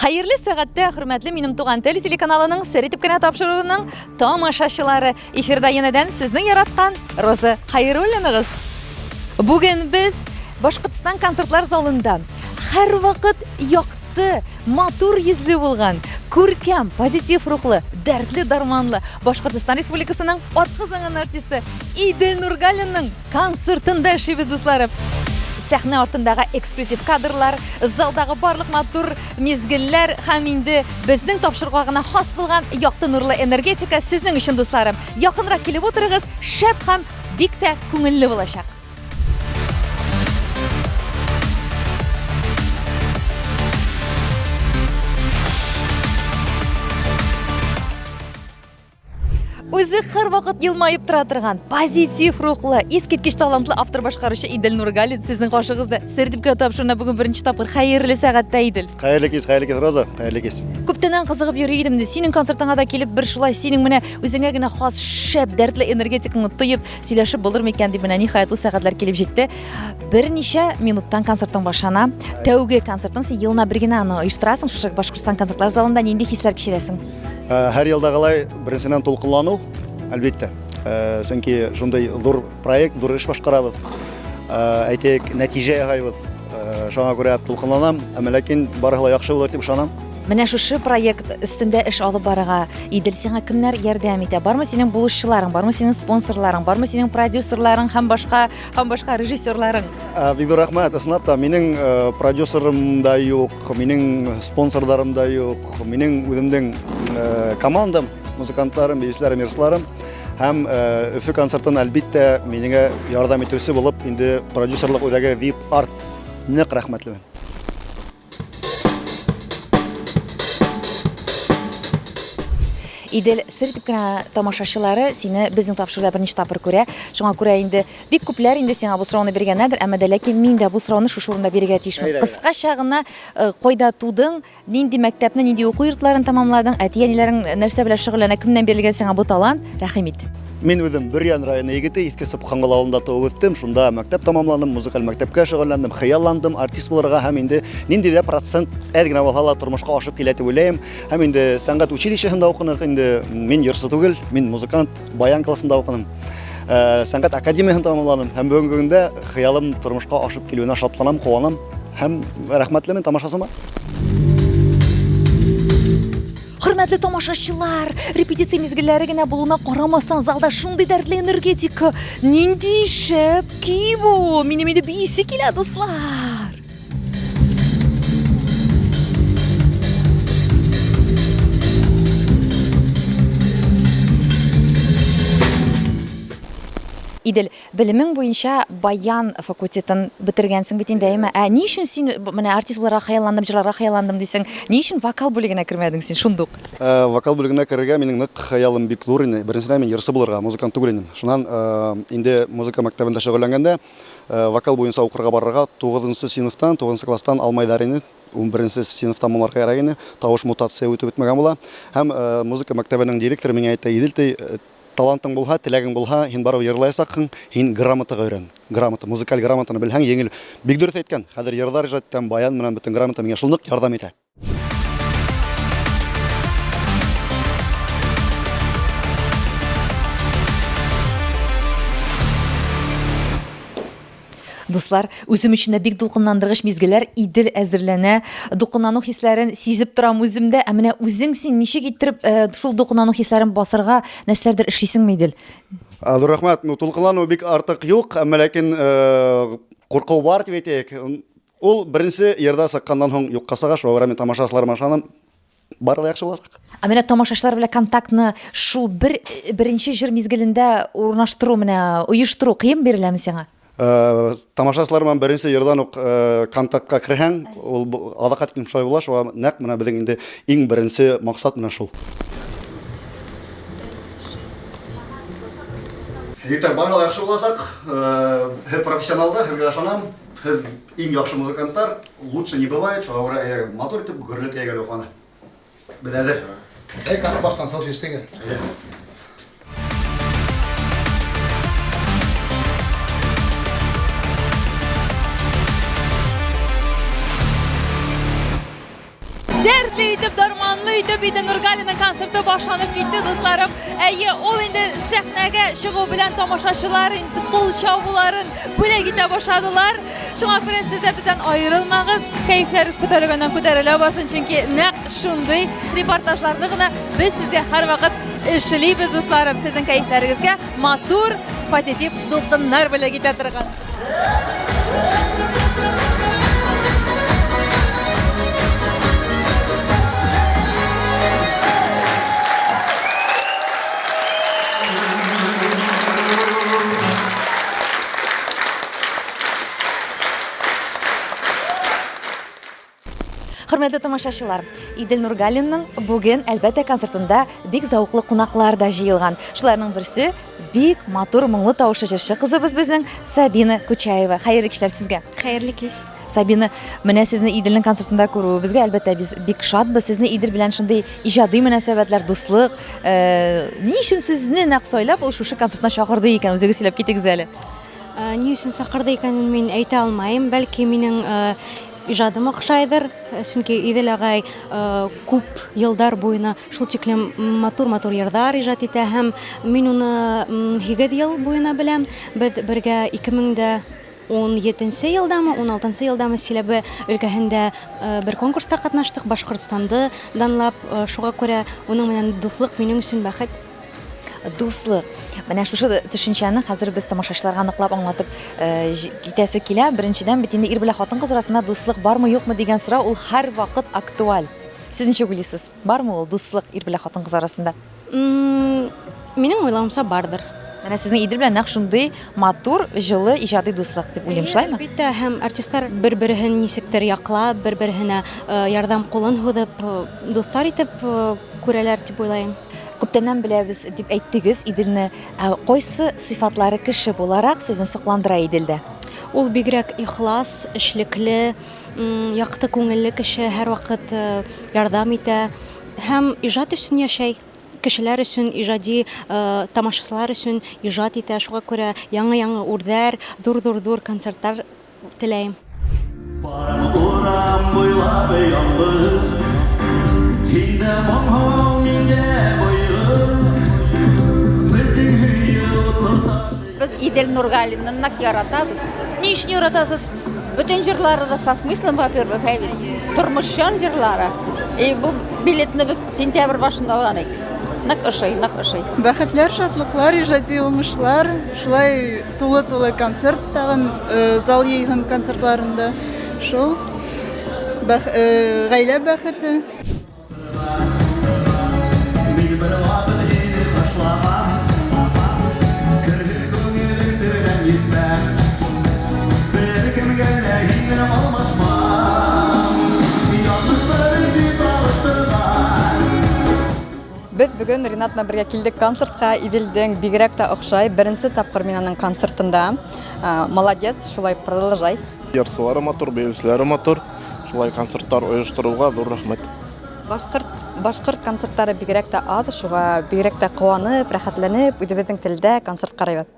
Hayırlı сәгатьтә хөрмәтле минем туган тел телеканалының сер итеп кенә тапшыруының тамашачылары. Эфирда янәдән сезнең яраткан Роза Хәйруллинагыз. Бүген без Башкортстан концертлар залында һәр вакыт якты, матур йөзе булган, күркәм, позитив рухлы, дәртле дарманлы Башкортстан Республикасының атказанган артисты Идел Нургалинның концертында яшибез дусларым. Сәхнә артындагы эксклюзив кадрлар, залдагы барлык матур мизгелләр һәм инде безнең тапшырырга гына хас булган якты нурлы энергетика сезнең өчен дусларым. Якынрак килеп утырыгыз, шәп һәм бик тә күңелле булачак. Үзе һәр вакыт елмаеп тора торган, позитив рухлы, искиткеч талантлы автор башкаручы Идел Нургалин сезнең кашыгызда сердипкә тапшыруына бүген беренче тапкыр хәерле сәгатьтә Идел. Хәерле кис, Роза, хәерле кис. Күптәннән кызыгып йөри идем дә, синең концертыңа да килеп бер шулай синең менә үзеңә генә хас шәп дәртле энергетиканы тоеп, сөйләшеп булыр микән дип менә ниһаять ул сәгатьләр килеп җитте. Берничә минуттан концертың башлана. Тәүге концертың син елна бер генә аны оештырасың, шушы Башкортстан концертлар залында нинди хисләр кичерәсең? Һәр елдагылай беренчедән толкынлану, әлбәттә. Сөнки шундай зур проект, зур эш башкарабыз. Әйтик, нәтиҗә яһайбыз. Шуңа күрә толкынланам, әмма ләкин барыһы яхшы булыр дип ышанам. Менә шушы проект өстендә эш алып барырга Идел сиңа кемнәр ярдәм итә? Бармы синең булышчыларың, бармы синең спонсорларың, бармы синең продюсерларың һәм башка режиссерларың? Бик зур рәхмәт, ысынлап та минең продюсерым да юк, минең спонсорларым да юк, минең үземнең командам, музыкантларым, бейүчеләрем, йырчыларым һәм Өфе концертын әлбәттә минеңә ярдәм итүче булып, инде продюсерлык үдәге VIP Art нык рәхмәтле. Идел сер итеп кенә тамашачылары сине безнең тапшыруда берничә тапкыр күрә. Шуңа күрә инде бик күпләр инде сиңа бу сорауны биргәннәдер, әмма дә ләкин мин дә бу сорауны шушы урында бирергә тиешмен. Кыскача гына кайда тудың, нинди мәктәпне, нинди уку йортларын тәмамладың, әти-әниләрең нәрсә белән шөгыльләнә, кемнән бирелгән сиңа бу талант? Рәхим ит. Мин үзем Бөрьян районы егете, Иске Сыпхангал авылында туып үстем. Шунда мәктәп тәмамландым, музыкаль мәктәпкә шөгыльләндем, хыялландым артист булырга һәм инде нинди дә процент әдгенә булса ла тормышка ашып килә дип уйлыйм. Һәм инде сәнгать училищесында укыдым, инде мин йырчы түгел, мин музыкант, баян классында укыдым. Сәнгать академиясын тәмамладым һәм бүгенге көндә хыялым тормышка ашып килүенә шатланам, куанам һәм рәхмәтлемен тамашасыма. Хөрмәтле тамашачылар, репетиция мизгелләре генә булуына карамастан залда шундый дәртле энергетика, нинди шәп ки бу, минем инде биисе килә дуслар. Идел, белемең буенча баян факультетын бетергәнсең бит инде, әйме? Ни өчен син менә артист буларга хыялландым, җырларга хыялландым дисең, ни өчен вокал бүлегенә кермәдең син шундук? Вокал бүлегенә керергә минең нык хыялым бик зур иде. Беренчедән мин йырчы булырга, музыкант түгел идем. Шуннан инде музыка мәктәбендә шөгыльләнгәндә вокал буенча укырга барырга 9нчы сыйныфтан, 9нчы класстан алмайлар иде. 11нче сыйныфтан мамарга ярар иде. Тавыш мутация үтеп бетмәгән була. Һәм музыка мәктәбенең директоры миңа әйтте: "Идел, талантың булһа, теләгең булһа, һин барып йырлаячаксың, һин грамотага өйрән. Грамота, музыкаль грамотаны белһәң, еңел." Бик дөрес әйткән. Хәзер йырлар иҗаттан баян менән бөтен грамота миңа шул нык ярдәм итә. Дуслар, үзем өчен дә бик дулкынландыргыч мизгелләр Идел әзерләнә. Дулкынлану хисләрен сизеп торам үземдә. Ә менә үзең син ничек иттереп шул дулкынлану хисләрен басырга нәрсәләрдер эшлисеңме Идел? Зур рәхмәт. Дулкынлану бик артык юк, әмма ләкин курку бар дип әйтәйек. Ул беренче йырда сыкканнан соң юкка сыга, шуңа мин тамашачыларыма ышанам. Барлык яхшы булачак. Ә менә тамашачылар белән контактны шул беренче җыр мизгелендә урнаштыру, менә оештыру кыен биреләме сиңа? Тамашачыларым беренче йырдан ук контактка керһәң, ул адакат кимшай була, шуңа нәкъ менә безнең инде иң беренче максат менә шул. Итак, барлык яхшы буласак, һез профессионалдар, һезгә ышанам, һез иң яхшы музыкантлар, лучше не бывает, шуңа күрә мотор итеп гөрлек әйгәләү фаны. Без әзер. Кас баштан селфи эштәгән. Дәртле куәтле итеп, дарманлы итеп Идел Нургалинның концерты башланып китте, дусларым. Әйе, ул инде сәхнәгә чыгу белән тамашачылар инде кул чабуларын бүләк итә башладылар. Шуңа күрә сез дә бездән аерылмагыз. Кәефләрегез күтәрелгәннән күтәрелә барсын, чөнки нәкъ шундый репортажларны гына без сезгә һәрвакыт эшлибез, дусларым. Сезнең кәефләрегезгә матур, позитив дулкыннар бүләк итә торган. Хөрмәтле тамашачылар, Идел Нургалинның бүген әлбәттә концертында бик зауыклы кунаклар да җыелган. Шуларның берсе бик матур моңлы тавышлы җырчы кызыбыз безнең Сабина Кучаева. Хәерле кичләр сезгә. Хәерле кич. Сабина, менә сезне Иделнең концертында күрүебезгә әлбәттә без бик шатбыз. Сезне Идел белән шундый иҗади мөнәсәбәтләр, дуслык, ни өчен сезне нәкъ сайлап ул шушы концертына чакырды икән? Үзегез сөйләп китегез әле. Ни өчен сакырды икәнен мин әйтә алмаем. Бәлки минең ижадым охшайдыр. Чөнки Идел агай күп елдар буена шул тиклем матур йырдар иҗат итә һәм мин уны 8 ел буена беләм. Без бергә 2017 елдамы, 16 елдамы Силәбе өлкәһендә бер конкурста катнаштык, Башкортстанды данлап. Шуңа күрә уның менән дуслык минең өчен бәхет. Дуслык. Менә шушы төшенчәне хәзер без тамашачыларга ныклап аңлатып китәсе килә. Беренчедән бит инде ир белән хатын-кыз арасында дуслык бармы, юкмы дигән сорау ул һәрвакыт актуаль. Сез ничек уйлыйсыз? Бармы ул дуслык ир белән хатын-кыз арасында? Минең уйлавымча бардыр. Менә сезнең Идел белән нәкъ шундый матур, җылы иҗади дуслык дип уйлыйм, шулаймы? Әлбәттә, һәм артистлар бер-берен ничектер яклап, бер-беренә ярдәм кулын һуҙып, дуҫтар итеп күрәләр дип уйлайым. Күптәннән беләбез дип әйттегез Иделне. Кайсы сыйфатлары кеше буларак сезне сокландыра Иделдә? Ул бигрәк ихлас, эшлекле, якты күңелле кеше, һәрвакыт ярдәм итә һәм иҗат өчен яшәй. Кешеләр өчен, иҗади тамашачылар өчен иҗат итә. Шуңа күрә яңа үрдәр, зур концертлар теләйм. Biz Идел Нургалинны нык яратабыз. Ни өчен яратасыз? Бүтән җырлары да со смыслом, во-первых, тормышчан җырлары. Бу билетны без сентябрь башында алган идек. Нык ошый. Бәхетләр, шатлыклар, иҗади уңышлар, шулай тулы концерт тагын зал йыйган концертларында. Шул гаилә бәхете. Без бүген Ринатна бергә килдек концертка. Иделдән бигрәк тә охшай. Беренче тапкыр мин аның концертында. Молодец, шулай продолжай. Ярсылары матур, бәйгеләре матур. Шулай концертлар оештыруга зур рәхмәт. Башкорт концертлары бигрәк тә аз, шуга бигрәк тә куанып, рәхәтләнеп, үзебезнең телдә концерт карыйбыз.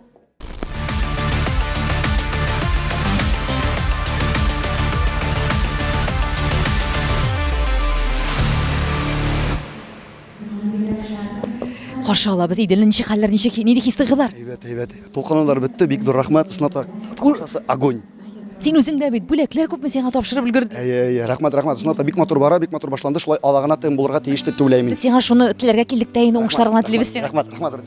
Каршы алабыз Иделнең ничек хәлләр, нинди хис-тойгылар? Әйбәт. Толкынлар бетте, бик зур рәхмәт. Сынатта огонь. Син үзең дә бит бүләкләр күпме сиңа тапшырып өлгердең. Рәхмәт. Сынатта бик матур бара, бик матур башланды. Шулай алагына тәм булырга тиеш дип уйлыйм. Без сиңа шуны теләргә килдек тә инде уңышларыңны телибез сиңа. Рәхмәт.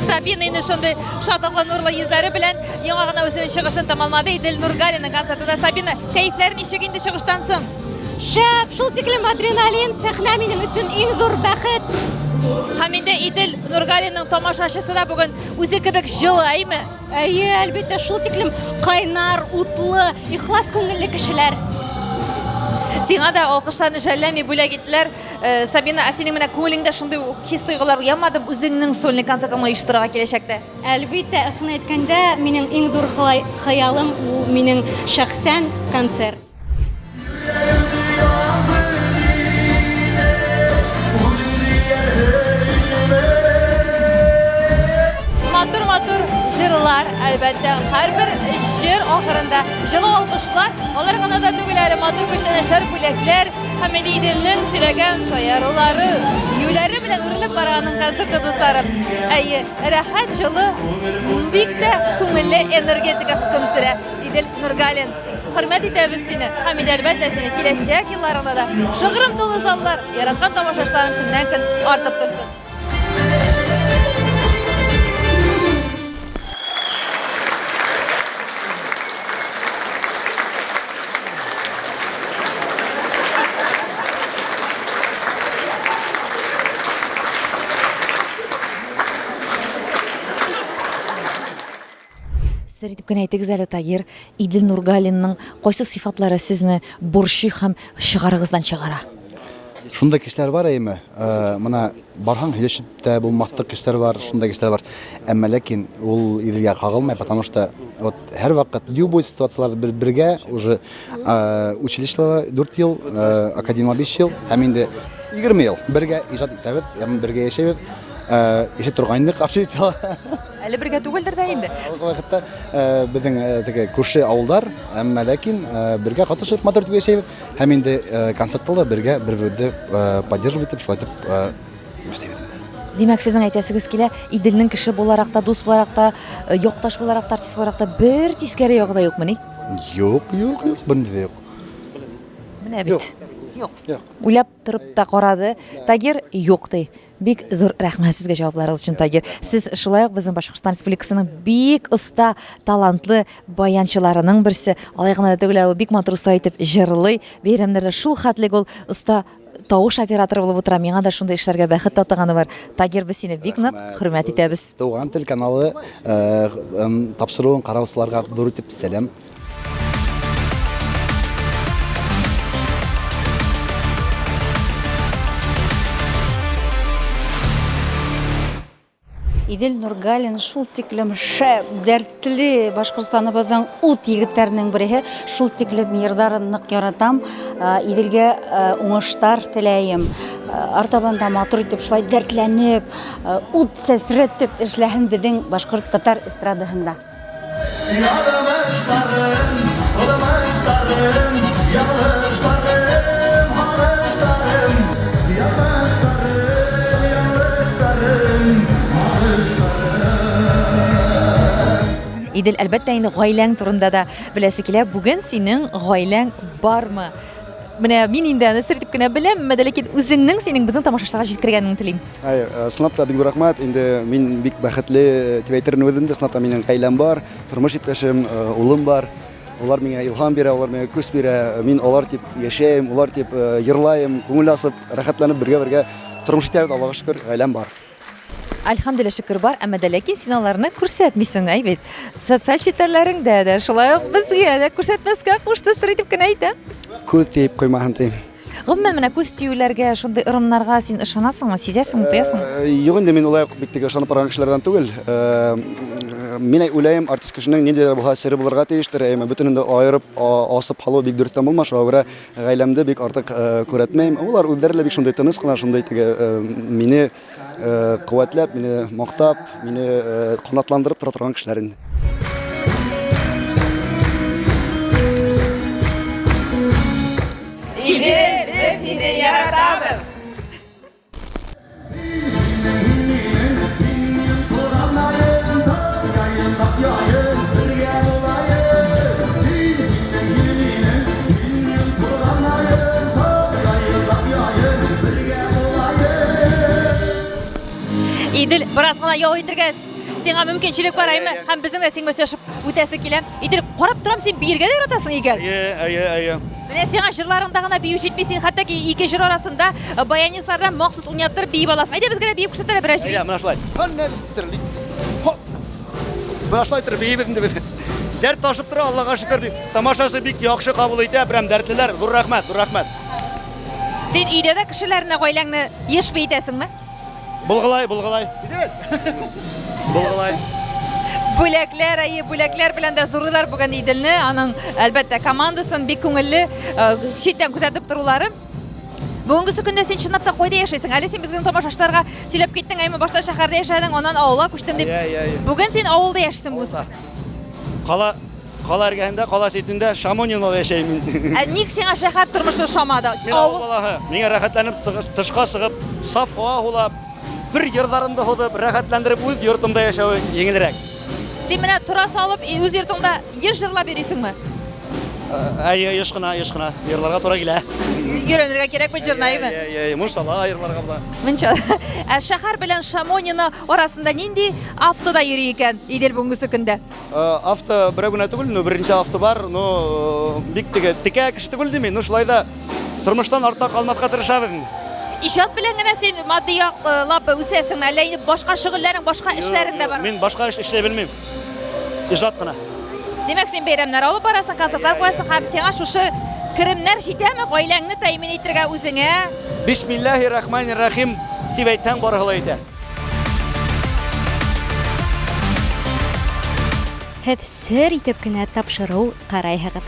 Сабина шундый шатлыклы нурлы йөзләре белән яңа гына үзенең чыгышын тамамлады. Идел Нургалинның концертында. Сабина, кәефләр ничек инде чыгыштан соң? Шәп, шул тиклем адреналин, сәхнә минем өчен иң зур бәхет. Һәм инде Идел Нургалинның тамашачысы да бүген үзе кебек җылаймы? Әйе, әлбәттә, шул тиклем кайнар, утлы, ихлас күңелле кешеләр. Сиңа да алкышларны жәлләми бүләк иттеләр. Сабина, синең менә күңелеңдә шундый хис туйгылар уянмады үзеңнең сольный концертыңны оештырырга киләчәктә? Әлбәттә, асын әйткәндә, минем иң зур хыялым ул минем шәхсән концерт. Матур җырлар, әлбәттә, һәрбер җыр ахырында җылы алкышлар, алар гына да түгел, әле матур күчтәнәшләр, бүләкләр һәм Иделнең сөйләгән шаярулары, юләре белән үрелеп барганның концерты дусларым. Әйе, рәхәт җылы, бик тә күңелле энергетика хөкем сөрә. Идел Нургалин, хөрмәт итәбез сине һәм әлбәттә сине киләчәк елларында да шыгрым тулы заллар, яраткан тамашачыларың көннән-көн артып торсын. Сер итеп кенә әйтегез әле, Тагир, Идел Нургалинның кайсы сыйфатлары сезне борчый һәм чыгарыгыздан чыгара? Шундай кешеләр бар әйме. Мына барһаң һөйләшеп тә булмаслык кешеләр бар, шундай кешеләр бар. Әмма ләкин ул Иделгә кагылмый, потому что вот һәр вакыт любой ситуацияларда бергә уже училищеда 4 ел, академиядә 5 ел, һәм инде 20 ел бергә иҗат итәбез, һәм бергә яшәбез. Яшәп торганлык абсолютно. Әле бергә түгелдер дә инде. Вакытта безнең теге күрше авылдар, әмма ләкин бергә катнашып матур итеп яшәбез. Һәм инде концертта бергә бер-берне поддерживать итеп, шулай итеп эшләбез. Димәк, сезнең әйтәсегез килә, Иделнең кеше буларак та, дус буларак та, якташ буларак та, артист буларак та бер тискәре ягы да юкмы ни? Юк, бер дә юк. Менә бит. Юк. Уйлап торып та карады. Тагир юк ди. Бик зур рәхмәт сезгә җавапларыгыз өчен, Тагир. Сез шулай ук безнең Башкортстан Республикасының бик оста, талантлы баянчыларының берсе. Алай гына да түгел, ул бик матур уста итеп җырлый. Бәйрәмнәрдә шул хәтлек ул уста тавыш операторы булып утыра. Миңа да шундый эшләргә бәхет татыганы бар. Тагир, без сине бик нык хөрмәт итәбез. Туган тел каналы тапшыруын караучыларга зур итеп сәлам. Идел Нургалин шул тиклем шәп, дәртле Башкортстаныбызның ут егетләренең бере. Шул тиклем йырдарын нык яратам. Иделгә уңыштар теләйем. Артабанда матур итеп шулай дәртләнеп, ут сәсрәтеп эшләһен безнең башкорт татар эстрадаһында. Идел, әлбәттә, инде гаиләң турында да беләсе килә. Бүген синең гаиләң бармы? Менә мин инде аны сер итеп кенә беләм, ләкин үзеңнең синең безнең тамашачыларга җиткергәнеңне телим. Сынапта бик рәхмәт. Инде мин бик бәхетле дип әйтермен үзем дә. Сынапта минем гаиләм бар, тормыш иптәшем, улым бар. Алар миңа илһам бирә, алар миңа көч бирә. Мин алар дип яшәйм, алар дип йырлайм, күңел асып, рәхәтләнеп бергә тормыш итәбез, Аллаһка шөкер, гаиләм бар. Әлхәмдүлилләh, шөкер бар, әмма дә ләкин син аларны күрсәтмисең, әйбит. Социаль челтәрләреңдә дә шулай ук безгә дә күрсәтмәскә кушты, сер итеп кенә әйтә. Күз тиеп куймаһын тием. Гомумән, менә күз тиюләргә, шундый ырымнарга син ышанасыңмы, сизәсеңме, тоясыңмы? Юк инде, мин улай бик тә ышанып барган кешеләрдән түгел. Мин уйлыйм, артист кешенең ниндидер булса сире булырга тиештер, әмма бөтенен дә аерып асып халу бик дөрестән булмаш, шуңа гаиләмдә бик артык күрәтмәйм. Улар үзләре бик шундый тыныс кына, шундый мине куәтләп, мине мактап, мине канатландырып тора торган кешеләр инде. Идел, без сине яратабыз. Идел, бераз гына ял итергәс, сиңа мөмкинчелек бар, әйме? Һәм безнең дә сиңа сөйләшеп үтәсе килә. Идел карап торам, син биергә дә яратасың икән. Әйе. Менә сиңа җырларыңда гына бию җитми, син хәтта ике җыр арасында баянистлардан махсус уйнаттырып биеп аласың. Әйдә безгә дә биеп күрсәтәләр берәр җыр. Менә шулай. Менә шулай итеп биеп инде. Дәрт ташып тора, Аллага шөкер ди. Тамашасы бик яхшы кабул итә, прям дәртлеләр. Зур рәхмәт. Син өйдә дә кешеләрне гаиләңне еш бейтәсеңме? Булгылай. Бүләкләр белән дә зурлар бүген Иделне, аның әлбәттә командасын бик күңелле читтән күзәтеп торулары. Бүгенге көндә син чынлап та кайда яшәйсең? Әле син безнең тамашачыларга сөйләп киттең, әйме башта шәһәрдә яшәдең, аннан авылга күчтем дип. Бүген син авылда яшисең бүген. Кала эргәһендә, кала ситендә Шамонинда яшәйм мин. Ник сиңа шәһәр тормышы ошамады? Мин авыл балаһы. Миңа рәхәтләнеп тышка сыгып, саф һава улап, бер йырдарымда ходып, рәхәтләндереп үз йортымда яшәү еңелрәк. Син менә тура салып үз йортыңда еш җырлап йөрисеңме? Әйе, еш кына, йырларга туры килә. Йөренергә кирәк бу җырнаймы? Муншала йырларга була. Мынча. Шәһәр белән Шамонина арасында нинди автода йөри икән Идел бүгенге көндә? Авто бер генә түгел, беренче авто бар, бик текә кеше түгел дими, шулай да тормыштан артта калмаска тырышабыз. Иҗат белән генә син матди яклап үсәсеңме, әллә инде башка шөгыльләрең, башка эшләрең дә бар? Мин башка эш эшләй белмим. Иҗат кына. Димәк, син бәйрәмнәр алып барасың, концертлар куясың, һәм сиңа шушы керемнәр җитәме гаиләңне тәэмин итәргә үзеңә? Бисмиллаһир-рахманир-рахим дип әйтәң барыгылай итә. Һеҙ сер итеп кенә тапшырыу ҡарайһығыҙ.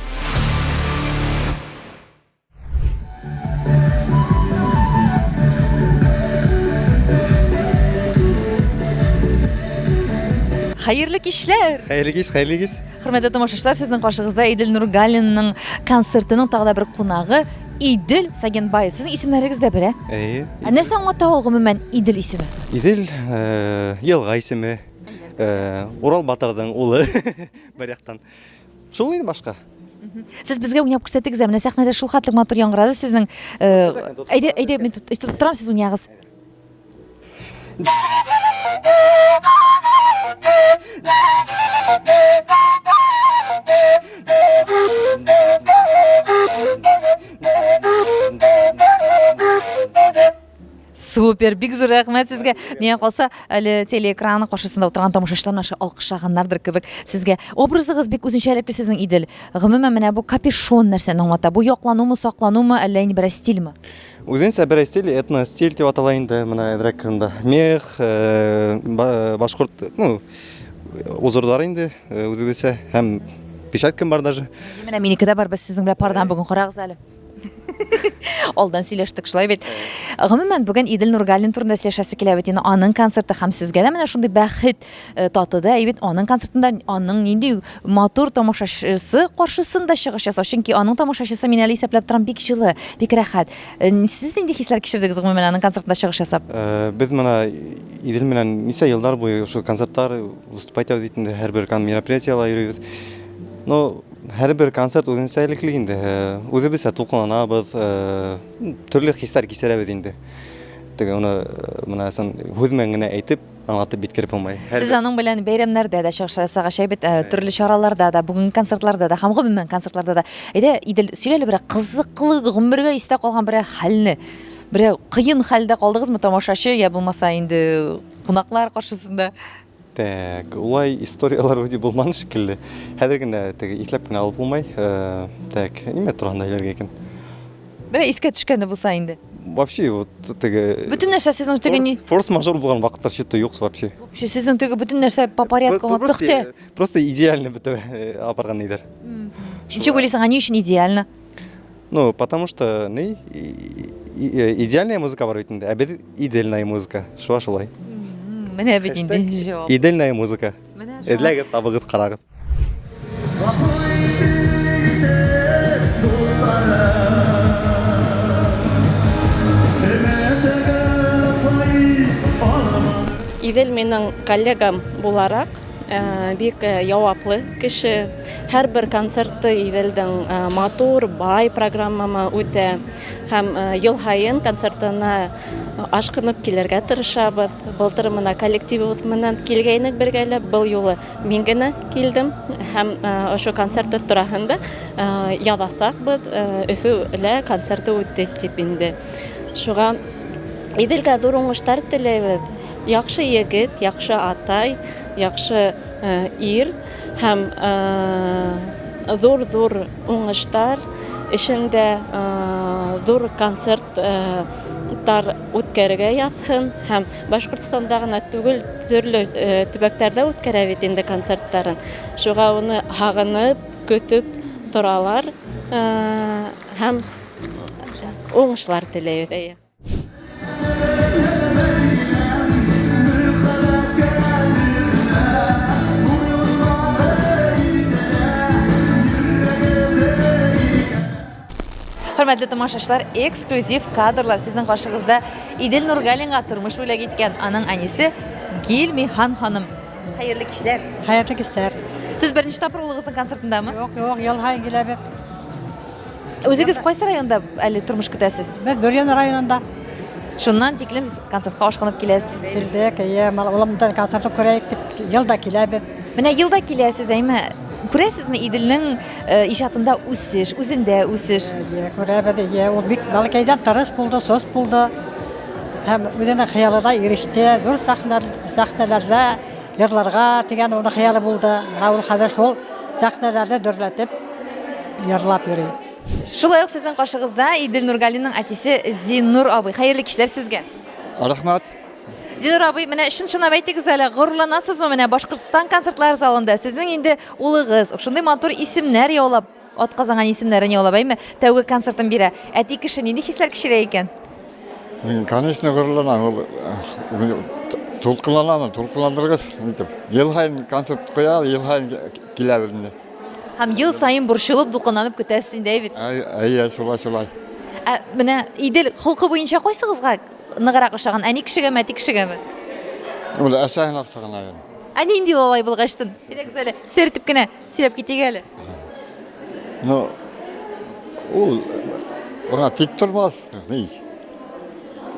Хәерле кичләр. Хәйрле кис. Хөрмәтле тамашачылар, сезнең каршыгызда Идел Нургалинның концертының тагы да бер кунагы Идел Сагенбаев. Сезнең исемнәрегез дә бер, Әйе. Нәрсә аңлата ул гомумән Идел исеме? Идел елга исеме. Урал батырдың улы бер яктан. Шул инде башка. Сез безгә уйнап күрсәтегез, менә сәхнәдә шул хәтлек матур яңгырады сезнең. Әйдә, мин торам, сез уйнагыз. Супер, бик зур рәхмәт сезгә. Миңа калса, әле телеэкраны каршысында утырган тамашачылар аша алкышлаганнардыр кебек. Сезгә образыгыз бик үзенчәлекле сезнең Идел. Гомумән менә бу капюшон нәрсәне аңлата? Бу якланумы, сакланумы, әллә инде бер стильме? Үзенчә бер стиль, этно стиль дип атала инде менә эдрәкендә. Мех, башкорт, узырлар инде үзебезчә һәм печаткам бар даже. Менә минеке дә бар, без сезнең белән пардан бүген карагыз әле. Алдан сөйләштек шулай бит. Гомумән бүген Идел Нургалин турында сөйләшәсе килә бит. Аның концерты һәм сезгә дә менә шундый бәхет татыды. Әйбит, аның концертында аның нинди матур тамашачысы каршысында чыгыш ясау. Чөнки аның тамашачысы мин әле исәпләп торам бик җылы, бик рәхәт. Сез нинди хисләр кичердегез гомумән аның концертында чыгыш ясап? Без менә Идел менән ничә еллар буе шу концертлар выступать итәбез, һәр бер мероприятиелар йөрибез. Һәр бер концерт үзенчәлекле инде. Үзебезчә тулкынланабыз, төрле хисләр кичерәбез инде. Теге моны сан хүзмән генә әйтеп, аңлатып биткереп булмай. Сез аның белән бәйрәмнәрдә дә чыгыш ясагач, әйбит, төрле чараларда да, бүген концертларда да, һәм гомумән концертларда да. Әйдә, Идел, сөйләле бер кызыклы гомергә истә калган бер хәлне, бер кыен хәлдә калдыгызмы тамашачы, я булмаса инде кунаклар каршысында? Так, улай историялар үзе булман шикелле. Хәзер генә теге итләп кенә алып булмай. Так, нимә турында әйләргә икән? Бер искә төшкәндә булса инде. Вообще, вот теге Бүтән нәрсә сезнең теге ни? Форс-мажор булган вакыттар читтә юк вообще. Вообще сезнең теге бүтән нәрсә по порядку төхтә. Просто идеально бит апарган идер. Ничек уйлыйсың, ни өчен идеально? Ну, потому что идеальная музыка бар бит инде, ә бит идеальная музыка. Шулай. Менә бит инде җавап. Идеальная музыка. Эдләгез, табыгыз, карагыз. Идел менің коллегам буларак, бик яуаплы кеше. Һәрбер концертты Иделдән матур, бай программамы үтә. Һәм ел һайын концертына ашкынып килергә тырышабыз. Былтыр мына коллективыбыз менән килгәйнек бергәләп, был юлы мин генә килдем. Һәм ошо концертты тураһында яҙасаҡбыҙ. Өфөлә концерты үтте дип инде. Шуға Иделгә ҙур уңыштар теләйбеҙ. Яҡшы егет, яҡшы атай, яҡшы ир һәм ҙур уңыштар эшендә ҙур концерттар үткәрергә яҙһын һәм Башҡортостанда ғына түгел, төрлө төбәктәрҙә үткәрә бит инде концерттарын. Шуға уны һағынып, көтөп торалар һәм уңышлар теләйбеҙ. Hörmətli tamaşaçılar, ekskluziv kadrlar sizin qarşınızda İdil Nurgalinға turmuş böyle gitken anın anisi Gil Mihan hanım. Hayırlı kişiler. Hayırlı kişiler. Siz birinci tapır ulığızın konsertinde mi? Yok, yıl hayın gelebe. Өзіңіз қайсы районда әлі тұрмыш күтәсіз? Biz Böryen rayonunda. Şundan tiklem siz konsertқа ашқанып келесіз. Bildik, olamdan konserti көрейік деп yılda келebe. Менә yılda келесіз, әйме күрәсезме İdilнең ижатында үсеш, үзендә үсеш? Көрәбеді, ол бик балыкайдан тырыш булды, сос булды. Һәм үзенең хыялына иреште, зур сәхнәләрдә йырларга дигән оның хыялы булды. Менә ул хәзер шул сәхнәләрдә дөрләтеп йырлап йөри. Шулай ук sizin qarşınızda İdil Nurgalinның әтисе Зиннур абый. Хайырлы кишләр сезгә. Рахмат. Зиннур абый, менә шын-шынап әйтегез әле, горурланасызмы менә Башкортстан концертлар залында? Сезнең инде улыгыз, шундый матур исемнәр яулап, атказанган исемнәрен яулап, әйме, тәүге концертын бирә. Әти кеше нинди хисләр кичерә икән? Конечно, горурланам. Тулкынландыргыз. Ел һайын концерт куя, ел һайын киләбез инде. Һәм ел сайын борчылып, дулкынланып көтәсез инде бит. Шулай. Менә Идел холкы буенча кайсыгызга ныгырак ошаган? Әни кешегәме, әти кешегәме? Ул әсәһен аксаган. Әни инде алай булгаштын. Әйтегез әле, сертип кенә сөйләп китик әле. Ну, ул ona тик тормас.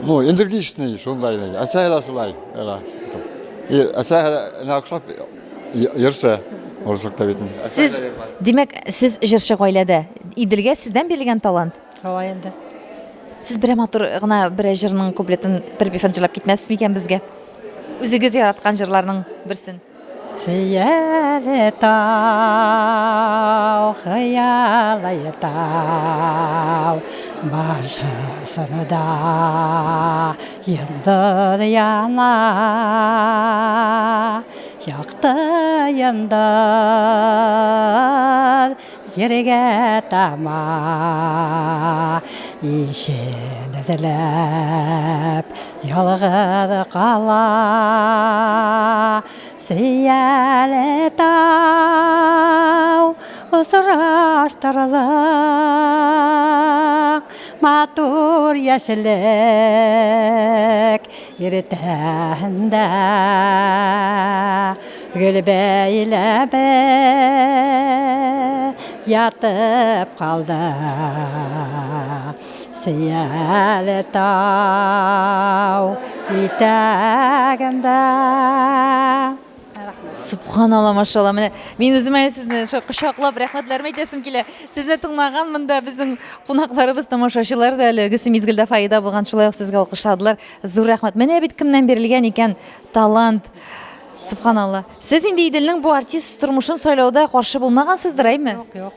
Ну, энергичный, шундай. Әсәһе шулай. Әсәһе аксап йөрсә, орысыкта бит. Сез, димәк, сез җырчы гаиләдә. Иделгә сездән бирелгән талант. Шулай инде. Сез бер матур гына бер җырның куплетын бер бифан җырлап китмәссез микән безгә? Үзегез яраткан җырларның берсен. Сөяле тау, хыялы тау, башысында йылдыз яна, яқты йылдыз жерге тама, ишен эзләп ялгыз кала. Сөяле тау, осыраштырдың, матур яшілік ертәндә, гүл бәйләбе ятып қалды. Сөяле тау, итәгендә. Subhanallah, машалла. Менә мин үзем әле сезне кочаклап рәхмәтләрне әйтәсем килә. Сезне тыңлаган монда безнең кунакларыбыз, тамашачылар да әле гысе мизгелдә файда булган, шулай ук сезгә алкышладылар. Зур рәхмәт. Менә бит кемнән бирелгән икән талант. Subhanallah. Сез инде Иделнең бу артист тормышын сайлауда каршы булмагансыздыр, әйме? Юк.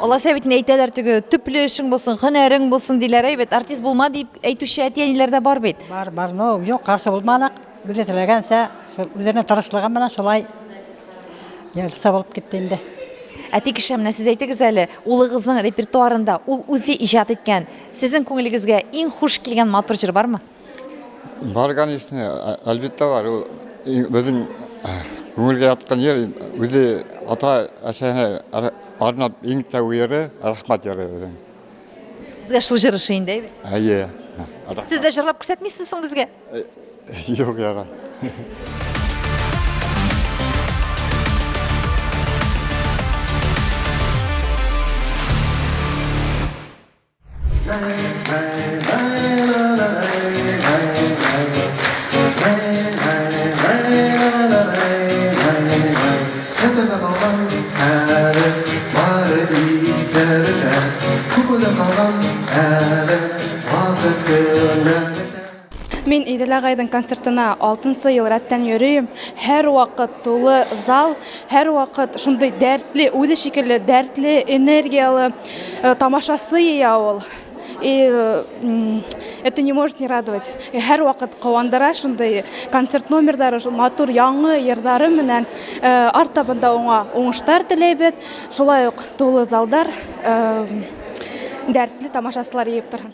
Алла сәбитен әйтәләр, теге төпле эшең булсын, һөнәрең булсын диләр, әйбет. Артист булма дип әйтүче әти-әниләрдә бар бит. Бар, ну, юк, каршы булмадык. Үзе теләгәнсә, үзенең тырышлыгы менән шулай ярса булып китте инде. Әти кеше, менә сез әйтегез әле, улыгызның репертуарында ул үзе иҗат иткән, сезнең күңелегезгә иң хуш килгән матур җыр бармы? Бар, конечно, әлбәттә бар. Ул безнең күңелгә яткан җыр, үзе ата-әсәһенә арнап иң тәүгәре рәхмәт җыры. Сезгә шул җыр ошый инде. Әйе. Сез дә җырлап күрсәтмисезме безгә? Юк, ярай. Мен Идел ағайдың концертына 6-сы ел рәттән йөрөйм. Һәр вакыт тулы зал, һәр вакыт шундый дәртле, үзе шикелле дәртле, энергиялы тамашасы ия ул. И это не может не радовать. Һәр вакыт куандыра шундый концерт номерлары, матур яңы йырдары менән артабында уңыштар теләйбез. Шулай ук тулы залдар, дәртле тамашасылар йыйып торган.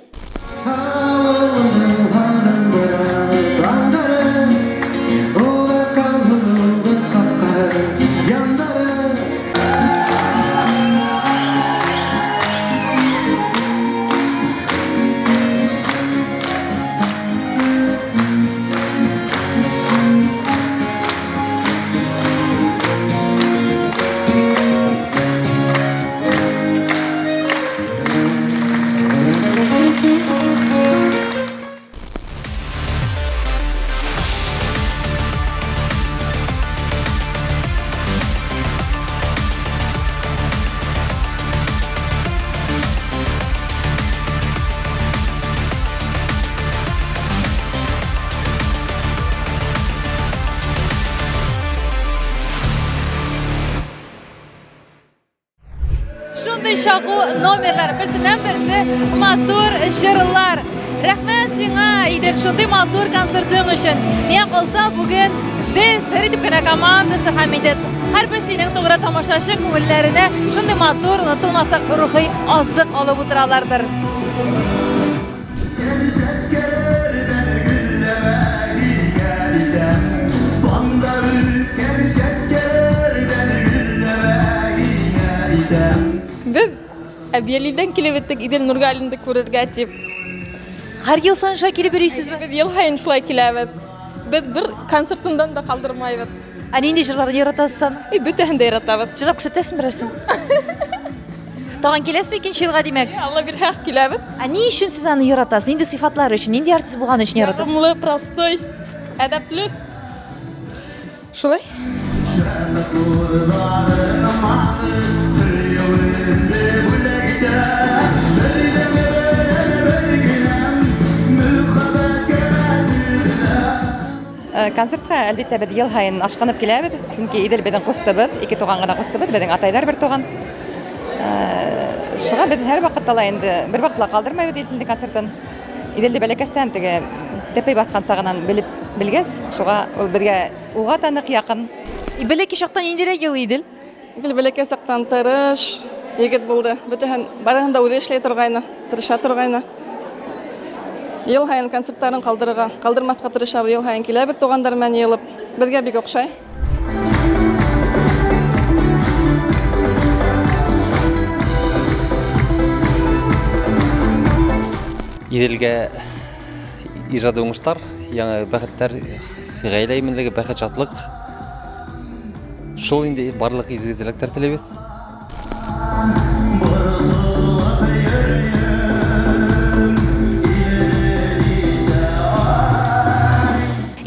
Шундай шагу номерлар, берсеннән-берсе матур җырлар. Рәхмәт сиңа, Идел, шундай матур концертың өчен. Миңа калса, бүген без Сәритов кенә командасы һәм Идел һәрбер синең тугры тамашачы күңелләренә шундай матур, онытылмаслык рухи азык алып утыралардыр. Biz Әбиялидән килеп иттек Идел Нургалинды күрергә дип. Һәр ел сайын шулай килеп йөрисезме? Без ел һайын шулай киләбез. Без бер концертындан да калдырмайбыз. Ә нинди җырларны яратасың? Бөтәһен дә яратабыз. Җырлап күрсәтәсең берәрсен? Тагын киләсезме икенче елга димәк? Алла бирһә киләбез. Ә ни өчен сез аны яратасыз? Нинди сыйфатлары өчен? Нинди артист булган өчен яратасыз? Ярымлы, простой, әдәпле. Шулай. Концертка әлбәттә без ел һайын ашкынып киләбез, чөнки Идел безнең кустыбыз, ике туган гына кустыбыз, безнең атайлар бер туган. Шуңа без һәр вакытта ла инде бер вакытла калдырмайбыз Иделне концертын. Иделде бәләкәстән теге тәпәй баткан сагыннан белгәс, шуңа ул безгә уга танык якын. Бәләкәй чактан ниндирәк ел Идел? Идел бәләкәй чактан тырыш, егет булды. Бөтәһен барыгын да үзе эшләй торгайны, тырыша торгайны. Ел һайын концертларын калдырмаска тырышабыз, ел һайын киләбез тугандар менән йылып. Безгә бик охшай. Иделгә иҗади уңыштар, яңа бәхеттәр, гаилә иминлеге, бәхет, шатлык. Шул инде барлык изгелектәр теләбез.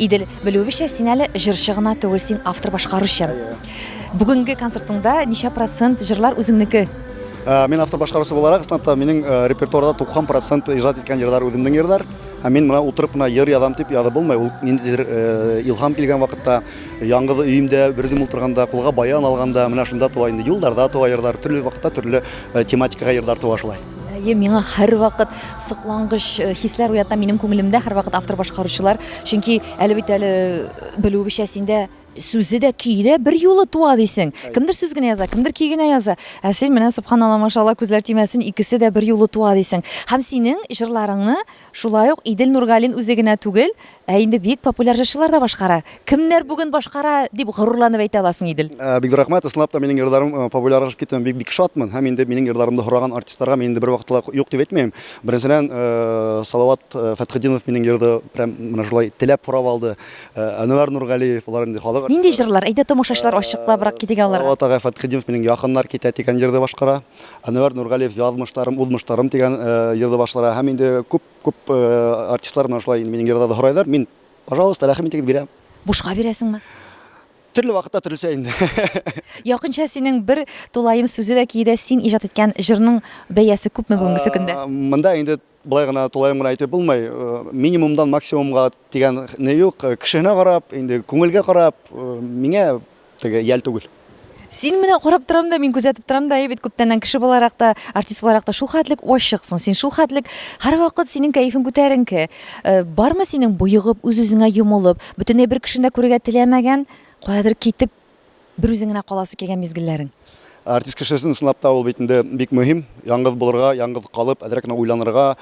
Идел, белүебезчә, син әле җырчы гына түгел, син автор башкаручы. Бүгенге концертыңда ничә процент җырлар үзеңнеке? Мен автор башкаручы буларак, снапта минең репертуарда 90% иҗат иткән җырлар үземнең җырлар. Мен менә утырып менә йыр язам дип язып булмый. Ул ниндидер илһам килгән вакытта, яңгы өемдә бердем утырганда, кулга баян алганда, менә шунда туа инде юлларда туа йырлар, төрле вакытта төрле тематикага йырлар туа шулай. Миңа һәр вакыт соклангыч хисләр уята минем күңелемдә һәр вакыт автор башкаручылар, чөнки әле бит әле белүебезчә синдә сүзе дә көйдә бер юлы туа дисең. Кемдер сүз генә яза, кемдер көй генә яза. Ә син менә субханалла машалла күзләр тимәсен, икесе дә бер юлы туа дисең. Һәм синең җырларыңны шулай ук Идел Нургалин үзе генә түгел, ә инде бик популяр җырчылар да башкара. Кемнәр бүген башкара дип горурланып әйтә аласың, Идел? Бик рәхмәт, ысынлап та минең җырларым популярлашып киткән, бик шатмын. Һәм инде минең җырларымны һораган артистларга мен инде бер вакытта юк дип әйтмәйм. Беренчедән Салават Фәтхетдинов минең җырды менә шулай теләп форап алды. Әнвәр Нургалиев, алар инде халык Нинди җырлар? Әйдә тамашачылар ачыклабрак китегә алырга. Салават агай Фатхидинов минең якыннар китә дигән җырды башкара. Әнвәр Нургалиев язмыштарым, узмыштарым дигән җырды башкара. Һәм инде күп артистлар менә шулай минең җырда хорайлар. Мин, пожалуйста, рәхим итегез бирәм. Бушка бирәсеңме? Төрле вакытта төрлесә инде. Якынча синең бер тулаем сүзе дә киедә син иҗат иткән җырның бәясе күпме бүгенге көндә? Монда инде былай гына тулаем гына әйтеп булмый. Минимумдан максимумга дигән не юк. Кешене карап, инде күңелгә карап, миңа теге ял түгел. Син менә карап торам да, мин күзәтеп торам да, бит күптәннән кеше буларак та, артист буларак та шул хәтлек ачыксың. Син шул хәтлек һәрвакыт синең кайфың күтәренке. Бармы синең буйыгып, үз-үзеңә йомылып, бөтенләй бер кешене күрергә теләмәгән, каядыр китеп, бер үзеңә каласы килгән мизгелләрең? Артист кешесен сынапта ул бит инде бик мөһим. Яңгыз булырга, яңгыз калып, әдрәк уйланырга,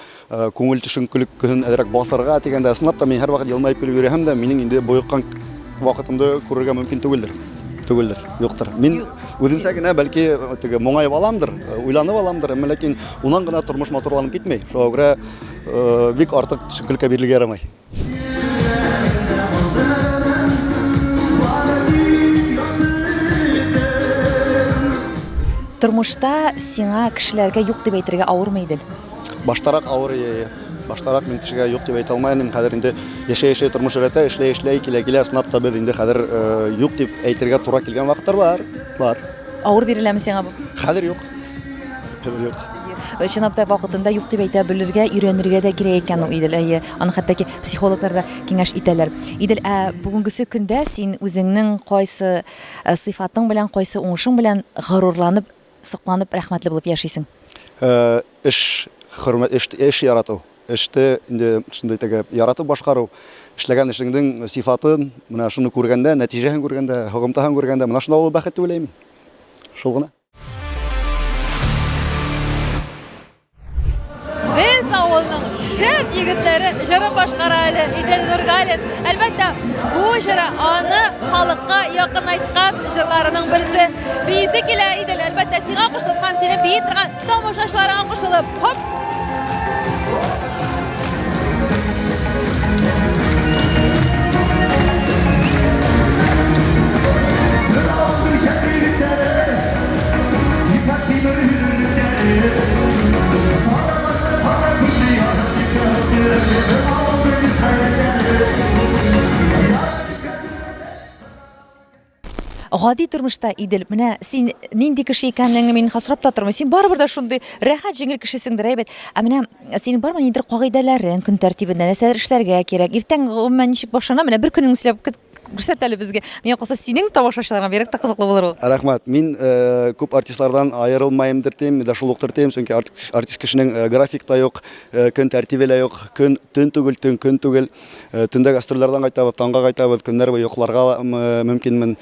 күңел төшенкелек көһен әдрәк басарга дигәндә сынапта мин һәрвакыт елмайып көлеп йөрәм дә, минең инде буйыккан вакытымда күрергә мөмкин түгелдер. Юктыр. Мин үземсә генә бәлки теге моңаеп аламдыр, уйланып аламдыр, әмма ләкин унан гына тормыш матурланып китмәй. Шуңа күрә бик артык төшенкелеккә бирелгә ярамый. Тормышта сиңа кешеләргә юк дип әйтергә авырмы иде? Баштарак авыр баштарак мин кешегә юк дип әйтә алмыйм. Хәзер инде яшәй тормыш рәтә, эшләй килә сынапта без инде хәзер юк дип әйтергә туры килгән вакытлар бар. Авыр биреләме сиңа бу? Хәзер юк. Чынлап вакытында юк дип әйтә белергә, өйрәнергә дә кирәк икән ул Идел. Аны хәтта психологлар да киңәш итәләр. Идел, бүгенге көндә син үзеңнең кайсы сыйфатың белән, кайсы уңышың белән горурланып, сокланып, рәхмәтле булып яшисең? Эш ярату. Эште инде шундый теге яратып башкару, эшләгән эшеңнең сыйфатын, менә шуны күргәндә, нәтиҗәһен күргәндә, хогымтаһын күргәндә, менә шунда ул бәхет түләйме? Шул гына. Без авылның шәп егетләре җырын башкара әле Идел Нургалин. Әлбәттә, бу җыры аны халыкка якынайткан җырларының берсе. Биисе килә Идел, әлбәттә, сиңа кушылып һәм сине бии торган тамашачыларга кушылып. Хоп! Гади тормышта Идел, менә син нинди кеше икәнлегеңне мин хасрап та тормыйм. Син барыбыр да шундый рәхәт җиңел кешесеңдер, әйбәт. Менә син бармы нидер кагыйдәләрең, көн тәртибендә нәрсәләр эшләргә кирәк? Иртән гомумән ничек башлана? Менә бер көнең сөйләп күрсәт әле безгә. Миңа калса синең тамашачыларга бигрәк тә кызыклы булыр ул. Рәхмәт. Мин күп артистлардан аерылмаемдыр дим, дә шул уктыр дим, чөнки артист кешенең график та юк, көн тәртибе дә юк, көн көн түгел. Төндә гастрольләрдән кайтабыз, таңга кайтабыз, көннәр буе йокларга мөмкинмен,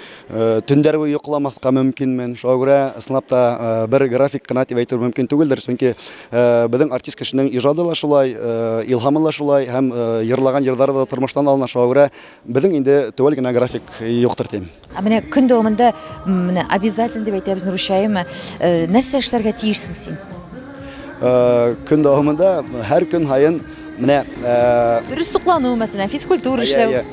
төндәр буе йокламаска мөмкинмен. Шуңа күрә сынапта бер график кына дип әйтер мөмкин түгелдер, чөнки безнең артист кешенең иҗады ла шулай, илһамы ла шулай һәм йырлаган йырдары да тормыштан алына. Шуңа күрә безнең инде түгел генә график юктыр дим. Менә көн дәвамында менә обязательно дип әйтәбез русчаемы, нәрсә эшләргә тиешсең син? Көн дәвамында һәр көн һайын менә Дөрес туклану, мәсәлән, физкультура эшләү.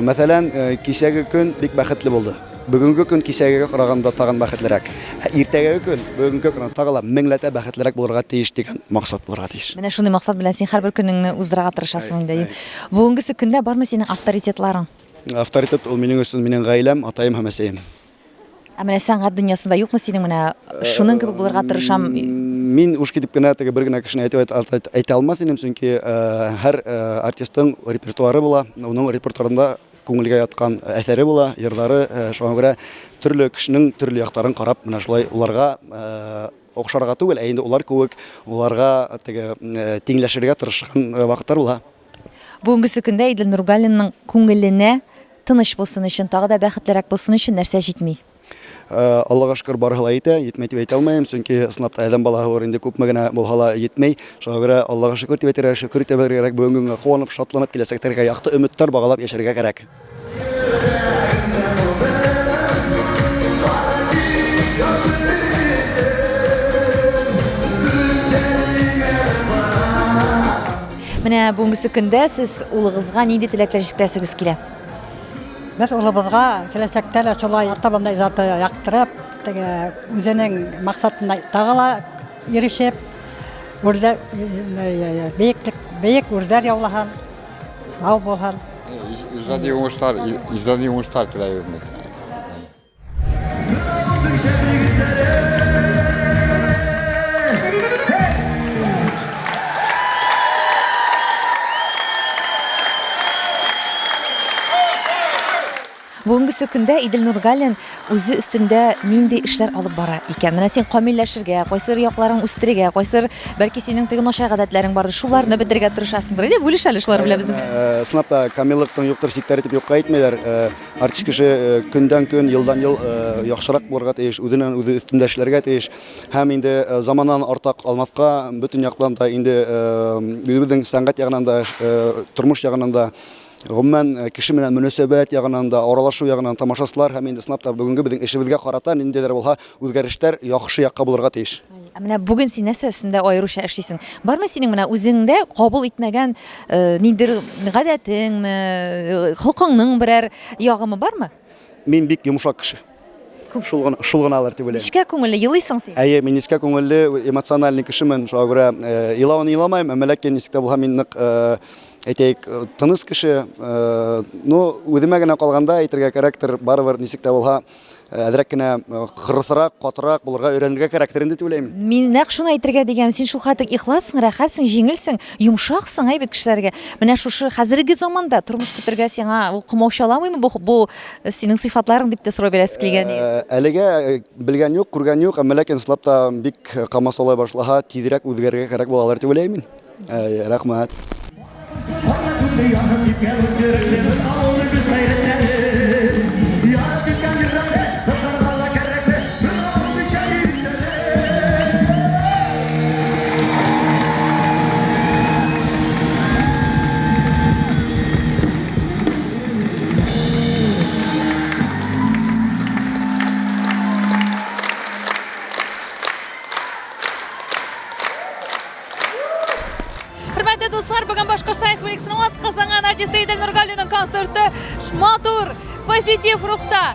Мәсәлән, кичәге көн бик бәхетле булды. Бүгенге көн кичәгегә караганда тагын бәхетлерәк. Иртәгәге көн бүгенге көн тагыла меңләтә бәхетлерәк булырга тиеш дигән максат булырга тиеш. Менә шундый максат белән син һәрбер көнеңне уздырырга тырышасың инде. Бүгенге көндә бармы синең авторитетларың? Авторитет ул минең өчен минең гаиләм, атаем һәм әсәем. Менә сәнгать дөньясында юкмы синең менә шуның кебек булырга тырышам? Мин уш китеп кенә теге бер генә кешене әйтә алмас идем, чөнки һәр артистның репертуары була, уның репертуарында күңелгә яткан әсәре була, йырдары, шуңа күрә төрле кешенең төрле яктарын карап, менә шулай уларга охшарга түгел, ә инде улар кебек уларга теге тиңләшергә тырышкан вакытлар була. Бүгенге көндә Идел Нургалинның күңеленә тыныч булсын өчен, тагы да бәхетлерәк булсын өчен нәрсә җитми? Аллага шөкер барыла итә, җитмәй дип әйтә алмыйм, чөнки сынапта адәм балаһы бар, инде күпме генә булһа җитмәй. Шуңа күрә Аллага шөкер дип әйтергә, шөкер итәргә кирәк, бүгенгә куанып, шатланып, киләсәктәргә якты өметләр багалап яшәргә кирәк. Менә бүгенге көндә сез улыгызга нинди теләкләр җиткерәсегез килә? Без улыбызга киләчәктә лә шулай артабанда иҗаты яктырып, үзенең максатына тагыла ирешеп, үрдә бейек үрдәр яулаһан, ау булһан. İcadi uğuşlar tiləyirəm. Бүгенге көндә Идел Нургалин үзе өстендә нинди эшләр алып бара икән? Менә син камилләшергә, кайсыр якларын үстерергә, кайсыр бәлки синең теге начар гадәтләрең бардыр, шуларны бетерергә тырышасыңдыр. Әйдә, бүлеш әле шулар белән безнең. Сынапта камиллыктың юктыр сиктәре дип юкка әйтмәйләр. Артист кеше көндән-көн, елдан-ел яхшырак булырга тиеш, үзеннән үзе өстендә эшләргә тиеш. Һәм инде заманнан артык алмаска бөтен яктан да инде үзебезнең сәнгать ягынан да, тормыш ягынан да гомумән кеше менән мөнәсәбәт ягынан да, аралашу ягынан тамашачылар һәм инде сынапта бүгенге безнең эшебезгә карата ниндидер булса үзгәрешләр яхшы якка булырга тиеш. Менә бүген син нәрсә өстендә аеруча эшлисең? Бармы синең менә үзеңдә кабул итмәгән ниндидер гадәтең, холкыңның берәр ягымы бармы? Мин бик йомшак кеше. Шул гына алар дип уйлыйм. Ничә күңелле елыйсың син? Әйе, мин нескә күңелле, эмоциональный кешемен. Шуңа күрә илавын иламайм, әмма ләкин нискә булһа мин нык әйтәйек, тыныс кеше, үҙемә генә калганда әйтергә кәрәктер, барыбер нисек тә булһа, әҙерәк кенә кырысырак, катырак булырга өйрәнергә кәрәктер инде дип уйлыйм. Мин нәкъ шуны әйтергә дигән, син шул хәтлек ихлассың, рәхәтсең, җиңелсең, йомшаксың бит кешеләргә. Менә шушы хәзерге заманда тормыш көтәргә сиңа ул кымаучаламыймы бу синең сыйфатларың дип тә сорау бирәсе килгән. Әлегә белгән юк, күргән юк, әмма ләкин слап та бик камасалай башлаһа, тизрәк үзгәрергә кирәк булалар дип уйлыйм мин. Рәхмәт. Хөрмәтле дуслар, бүген Башкортстан Республикасының атказанган артисты Идел Нургалинның концерты матур, позитив рухта,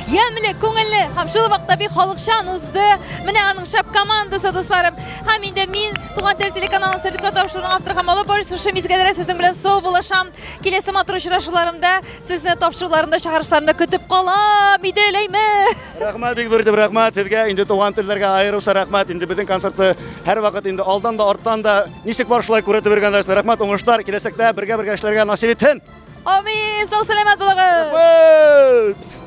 ямле, күңелле һәм шул вакытта бик халыкчан узды. Менә аның шәп командасы дусларым. Һәм инде мин Туган тел телеканалының сертификат тапшыруының авторы һәм алып баручысы шушы мизгелдә сезнең белән сау булашам. Киләсе матур очрашуларымда сезне тапшыруларында, чыгарышларында көтеп калам. Идел әйме. Рәхмәт, бик зур итеп рәхмәт сезгә. Инде туган телләргә аеруча рәхмәт. Инде безнең концертны һәр вакыт инде алдан да арттан да ничек бар шулай күрәтеп бергәндә рәхмәт, уңышлар. Киләсәктә бергә эшләргә насыйп итһен. Амин. Сау сәламәт булыгыз. Рәхмәт.